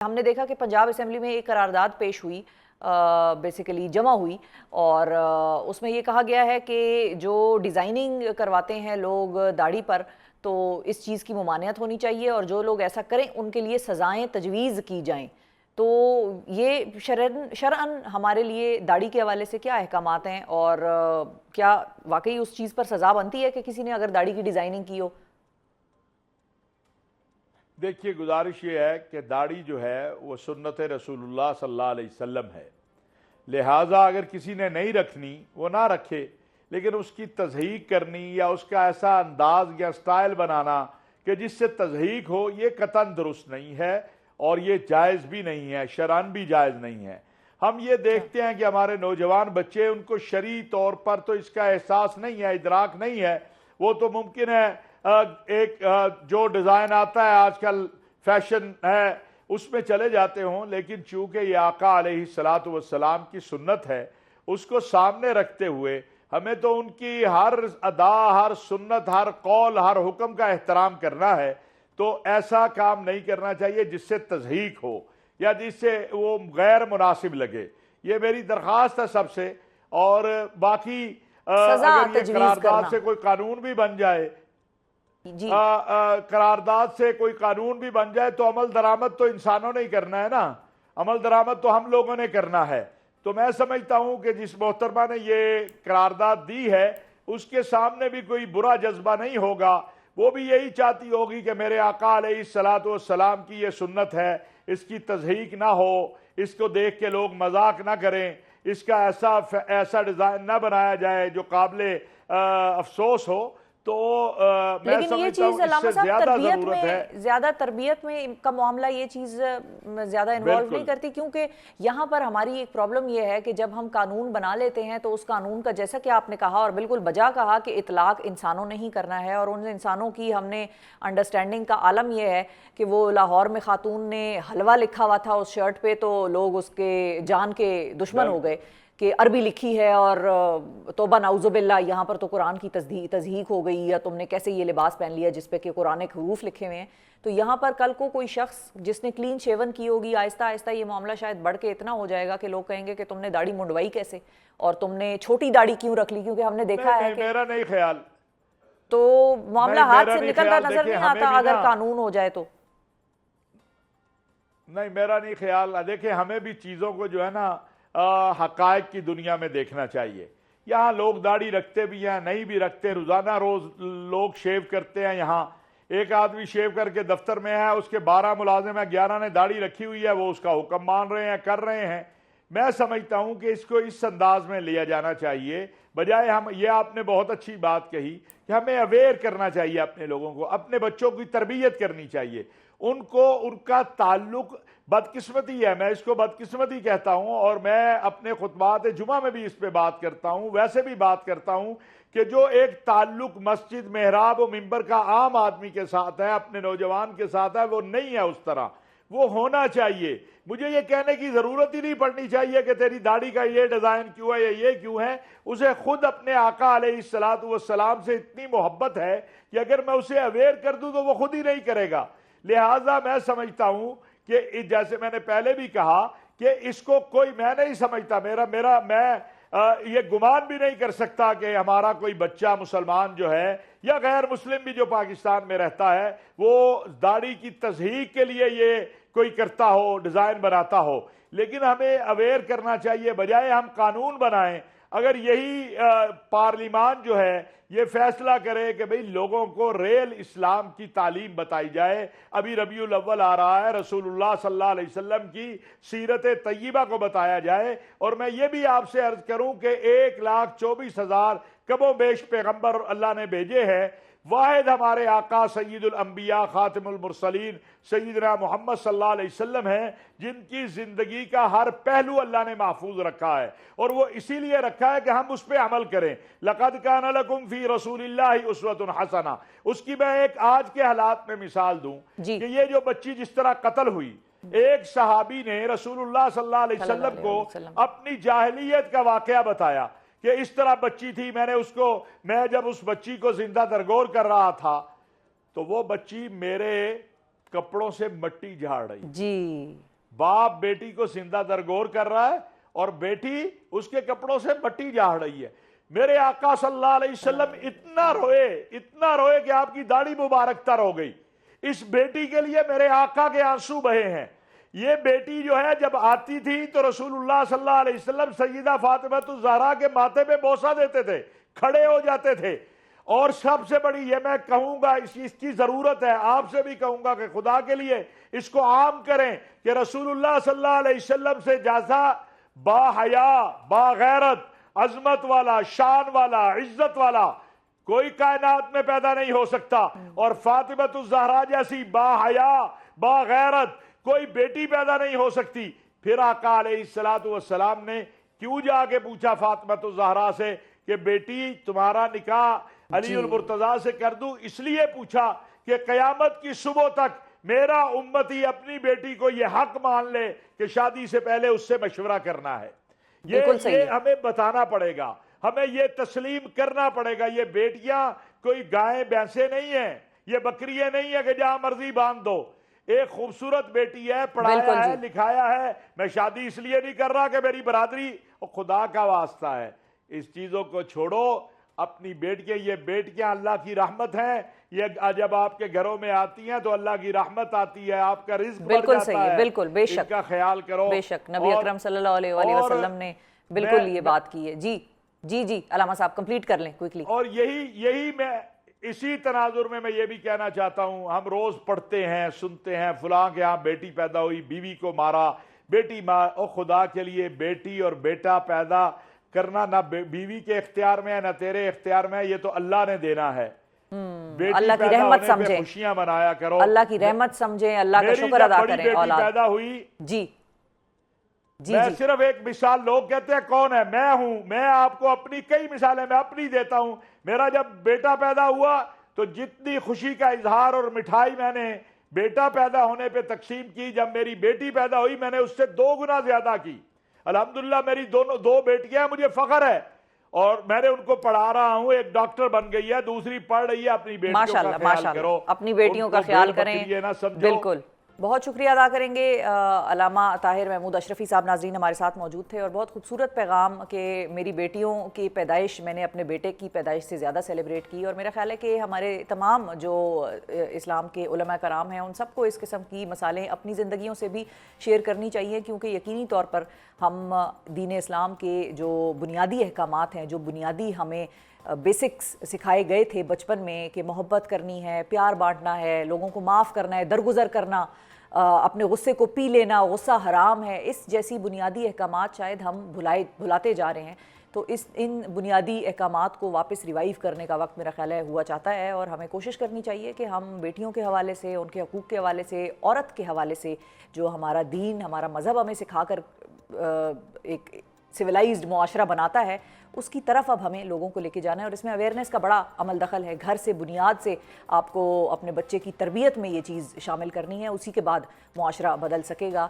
ہم نے دیکھا کہ پنجاب اسمبلی میں ایک قرارداد پیش ہوئی، بیسیکلی جمع ہوئی، اور اس میں یہ کہا گیا ہے کہ جو ڈیزائننگ کرواتے ہیں لوگ داڑھی پر، تو اس چیز کی ممانعت ہونی چاہیے، اور جو لوگ ایسا کریں ان کے لیے سزائیں تجویز کی جائیں۔ تو یہ شرعاً ہمارے لیے داڑھی کے حوالے سے کیا احکامات ہیں، اور کیا واقعی اس چیز پر سزا بنتی ہے کہ کسی نے اگر داڑھی کی ڈیزائننگ کی ہو؟ دیکھیے، گزارش یہ ہے کہ داڑھی جو ہے وہ سنت رسول اللہ صلی اللہ علیہ وسلم ہے، لہٰذا اگر کسی نے نہیں رکھنی وہ نہ رکھے، لیکن اس کی تضحیک کرنی یا اس کا ایسا انداز یا سٹائل بنانا کہ جس سے تضحیک ہو، یہ قطعاً درست نہیں ہے اور یہ جائز بھی نہیں ہے، شرعاً بھی جائز نہیں ہے۔ ہم یہ دیکھتے ہیں کہ ہمارے نوجوان بچے، ان کو شرعی طور پر تو اس کا احساس نہیں ہے، ادراک نہیں ہے، وہ تو ممکن ہے ایک جو ڈیزائن آتا ہے آج کل فیشن ہے اس میں چلے جاتے ہوں، لیکن چونکہ یہ آقا علیہ السلام کی سنت ہے، اس کو سامنے رکھتے ہوئے ہمیں تو ان کی ہر ادا، ہر سنت، ہر قول، ہر حکم کا احترام کرنا ہے۔ تو ایسا کام نہیں کرنا چاہیے جس سے تضحیک ہو یا جس سے وہ غیر مناسب لگے۔ یہ میری درخواست ہے سب سے۔ اور باقی اگر یہ قرارداد سے کوئی قانون بھی بن جائے، قرارداد سے کوئی قانون بھی بن جائے تو عمل درآمد تو انسانوں نے ہی کرنا ہے نا، عمل درآمد تو ہم لوگوں نے کرنا ہے۔ تو میں سمجھتا ہوں کہ جس محترمہ نے یہ قرارداد دی ہے اس کے سامنے بھی کوئی برا جذبہ نہیں ہوگا، وہ بھی یہی چاہتی ہوگی کہ میرے آقا علیہ السلام کی یہ سنت ہے، اس کی تضحیک نہ ہو، اس کو دیکھ کے لوگ مذاق نہ کریں، اس کا ایسا ڈیزائن نہ بنایا جائے جو قابل افسوس ہو۔ تو میں سمجھتا ہوں اس سے زیادہ ضرورت ہے، زیادہ تربیت میں کا معاملہ یہ چیز زیادہ انوالو نہیں کرتی، کیونکہ یہاں پر ہماری ایک پرابلم یہ ہے کہ جب ہم قانون بنا لیتے ہیں تو اس قانون کا، جیسا کہ آپ نے کہا اور بالکل بجا کہا، کہ اطلاق انسانوں نے ہی کرنا ہے، اور ان انسانوں کی ہم نے انڈرسٹینڈنگ کا عالم یہ ہے کہ وہ لاہور میں خاتون نے حلوہ لکھا ہوا تھا اس شرٹ پہ تو لوگ اس کے جان کے دشمن ہو گئے کہ عربی لکھی ہے، اور توبہ نعوذ باللہ، یہاں پر تو قرآن کی تضحیک ہو گئی، یا تم نے کیسے یہ لباس پہن لیا جس پہ کہ قرآن کے حروف لکھے ہوئے ہیں۔ تو یہاں پر کل کو کوئی شخص جس نے کلین شیون کی ہوگی، آہستہ آہستہ یہ معاملہ شاید بڑھ کے اتنا ہو جائے گا کہ لوگ کہیں گے کہ تم نے داڑھی منڈوائی کیسے، اور تم نے چھوٹی داڑھی کیوں رکھ لی، کیونکہ ہم نے دیکھا ہے کہ میرا نہیں خیال، تو معاملہ ہاتھ سے نکلتا نظر نہیں آتا اگر قانون ہو جائے تو۔ نہیں، میرا نہیں خیال۔ دیکھیں، ہمیں بھی چیزوں کو جو ہے نا حقائق کی دنیا میں دیکھنا چاہیے۔ یہاں لوگ داڑھی رکھتے بھی ہیں، نہیں بھی رکھتے، روزانہ روز لوگ شیو کرتے ہیں۔ یہاں ایک آدمی شیو کر کے دفتر میں ہے، اس کے 12 ملازم ہیں، 11 نے داڑھی رکھی ہوئی ہے، وہ اس کا حکم مان رہے ہیں، کر رہے ہیں۔ میں سمجھتا ہوں کہ اس کو اس انداز میں لیا جانا چاہیے، بجائے ہم یہ آپ نے بہت اچھی بات کہی کہ ہمیں اویئر کرنا چاہیے اپنے لوگوں کو، اپنے بچوں کی تربیت کرنی چاہیے، ان کو ان کا تعلق۔ بدقسمتی ہے، میں اس کو بدقسمتی کہتا ہوں، اور میں اپنے خطبات جمعہ میں بھی اس پہ بات کرتا ہوں، ویسے بھی بات کرتا ہوں کہ جو ایک تعلق مسجد، محراب و منبر کا عام آدمی کے ساتھ ہے، اپنے نوجوان کے ساتھ ہے، وہ نہیں ہے اس طرح، وہ ہونا چاہیے۔ مجھے یہ کہنے کی ضرورت ہی نہیں پڑنی چاہیے کہ تیری داڑھی کا یہ ڈیزائن کیوں ہے یا یہ کیوں ہے۔ اسے خود اپنے آقا علیہ السلام سے اتنی محبت ہے کہ اگر میں اسے اویئر کر دوں تو وہ خود ہی نہیں کرے گا۔ لہٰذا میں سمجھتا ہوں کہ جیسے میں نے پہلے بھی کہا کہ اس کو کوئی، میں نہیں سمجھتا، میں یہ گمان بھی نہیں کر سکتا کہ ہمارا کوئی بچہ مسلمان جو ہے یا غیر مسلم بھی جو پاکستان میں رہتا ہے وہ داڑھی کی تضحیک کے لیے یہ کوئی کرتا ہو، ڈیزائن بناتا ہو۔ لیکن ہمیں اویئر کرنا چاہیے، بجائے ہم قانون بنائیں۔ اگر یہی پارلیمان جو ہے یہ فیصلہ کرے کہ بھئی لوگوں کو ریل اسلام کی تعلیم بتائی جائے، ابھی ربیع الاول آ رہا ہے، رسول اللہ صلی اللہ علیہ وسلم کی سیرت طیبہ کو بتایا جائے، اور میں یہ بھی آپ سے عرض کروں کہ 1,24,000 کم و بیش پیغمبر اللہ نے بھیجے ہیں، واحد ہمارے آقا سید الانبیاء خاتم المرسلین سیدنا محمد صلی اللہ علیہ وسلم ہیں، جن کی زندگی کا ہر پہلو اللہ نے محفوظ رکھا ہے، اور وہ اسی لیے رکھا ہے کہ ہم اس پہ عمل کریں۔ لَقَدْ كَانَ لَكُمْ فِي رَسُولِ اللَّهِ أُسْوَةٌ حَسَنَةٌ۔ اس کی میں ایک آج کے حالات میں مثال دوں کہ یہ جو بچی جس طرح قتل ہوئی، ایک صحابی نے رسول اللہ صلی اللہ علیہ وسلم کو اپنی جاہلیت کا واقعہ بتایا کہ اس طرح بچی تھی، میں جب اس بچی کو زندہ درگور کر رہا تھا تو وہ بچی میرے کپڑوں سے مٹی جھاڑ رہی، جی باپ بیٹی کو زندہ درگور کر رہا ہے اور بیٹی اس کے کپڑوں سے مٹی جھاڑ رہی ہے. میرے آقا صلی اللہ علیہ وسلم اتنا روئے کہ آپ کی داڑھی مبارک تر ہو گئی. اس بیٹی کے لیے میرے آقا کے آنسو بہے ہیں. یہ بیٹی جو ہے جب آتی تھی تو رسول اللہ صلی اللہ علیہ وسلم سیدہ فاطمہ الزہرا کے ماتھے پہ بوسہ دیتے تھے, کھڑے ہو جاتے تھے. اور سب سے بڑی یہ میں کہوں گا, اس کی ضرورت ہے, آپ سے بھی کہوں گا کہ خدا کے لیے اس کو عام کریں کہ رسول اللہ صلی اللہ علیہ وسلم سے جیسا با حیا, با غیرت, عظمت والا, شان والا, عزت والا کوئی کائنات میں پیدا نہیں ہو سکتا. اور فاطمہ الزہرا جیسی با حیا, با غیرت کوئی بیٹی پیدا نہیں ہو سکتی. پھر آقا علیہ السلام نے کیوں جا کے پوچھا فاطمہ الزہرا سے کہ بیٹی تمہارا نکاح علی المرتضیٰ سے کر دوں؟ اس لیے پوچھا کہ قیامت کی صبح تک میرا امتی اپنی بیٹی کو یہ حق مان لے کہ شادی سے پہلے اس سے مشورہ کرنا ہے. یہ ہمیں بتانا پڑے گا, ہمیں یہ تسلیم کرنا پڑے گا. یہ بیٹیاں کوئی گائیں بھینسیں نہیں ہیں, یہ بکریاں نہیں ہیں کہ جہاں مرضی باندھ دو. ایک خوبصورت بیٹی ہے, پڑھایا ہے, لکھایا ہے. میں شادی اس لیے نہیں کر رہا کہ میری برادری, خدا کا واسطہ ہے اس چیزوں کو چھوڑو. اپنی بیٹیاں, یہ بیٹیاں اللہ کی رحمت ہیں. یہ جب آپ کے گھروں میں آتی ہیں تو اللہ کی رحمت آتی ہے, آپ کا رزق بڑھ جاتا ہے. بالکل, بے شک, ان کا خیال کرو. بے شک نبی اکرم صلی اللہ علیہ وآلہ وسلم نے بالکل یہ بات کی ہے. جی علامہ صاحب کمپلیٹ کر لیں کوئکلی. اور یہی میں اسی تناظر میں یہ بھی کہنا چاہتا ہوں, ہم روز پڑھتے ہیں, سنتے ہیں فلاں کے ہاں بیٹی پیدا ہوئی, بیوی کو مارا, بیٹی او خدا کے لیے بیٹی اور بیٹا پیدا کرنا نہ بیوی کے اختیار میں ہے نہ تیرے اختیار میں ہے, یہ تو اللہ نے دینا ہے. اللہ کی رحمت سمجھیں, خوشیاں منایا کرو, اللہ کی رحمت سمجھیں, اللہ کا شکر ادا کریں. بیٹی پیدا ہوئی, میں صرف ایک مثال, لوگ کہتے ہیں کون ہے, میں ہوں. میں آپ کو اپنی کئی مثالیں میں اپنی دیتا ہوں. میرا جب بیٹا پیدا ہوا تو جتنی خوشی کا اظہار اور مٹھائی میں نے بیٹا پیدا ہونے پہ تقسیم کی, جب میری بیٹی پیدا ہوئی میں نے اس سے 2 گنا زیادہ کی. الحمدللہ میری 2 بیٹیاں, مجھے فخر ہے, اور میں نے ان کو پڑھا رہا ہوں. ایک ڈاکٹر بن گئی ہے, دوسری پڑھ رہی ہے. اپنی بیٹیوں کا خیال کرو, اپنی بیٹیوں کا خیال کریں. بالکل, بہت شکریہ ادا کریں گے. علامہ طاہر محمود اشرفی صاحب ناظرین ہمارے ساتھ موجود تھے, اور بہت خوبصورت پیغام کہ میری بیٹیوں کی پیدائش میں نے اپنے بیٹے کی پیدائش سے زیادہ سیلیبریٹ کی. اور میرا خیال ہے کہ ہمارے تمام جو اسلام کے علماء کرام ہیں ان سب کو اس قسم کی مثالیں اپنی زندگیوں سے بھی شیئر کرنی چاہیے, کیونکہ یقینی طور پر ہم دین اسلام کے جو بنیادی احکامات ہیں, جو بنیادی ہمیں بیسکس سکھائے گئے تھے بچپن میں کہ محبت کرنی ہے, پیار بانٹنا ہے, لوگوں کو معاف کرنا ہے, درگزر کرنا, اپنے غصے کو پی لینا, غصہ حرام ہے, اس جیسی بنیادی احکامات شاید ہم بھلاتے جا رہے ہیں. تو ان بنیادی احکامات کو واپس ریوائیو کرنے کا وقت میرا خیال ہے ہوا چاہتا ہے, اور ہمیں کوشش کرنی چاہیے کہ ہم بیٹیوں کے حوالے سے, ان کے حقوق کے حوالے سے, عورت کے حوالے سے جو ہمارا دین, ہمارا مذہب ہمیں سکھا کر ایک سویلائزڈ معاشرہ بناتا ہے, اس کی طرف اب ہمیں لوگوں کو لے کے جانا ہے. اور اس میں اویئرنیس کا بڑا عمل دخل ہے. گھر سے, بنیاد سے آپ کو اپنے بچے کی تربیت میں یہ چیز شامل کرنی ہے, اسی کے بعد معاشرہ بدل سکے گا.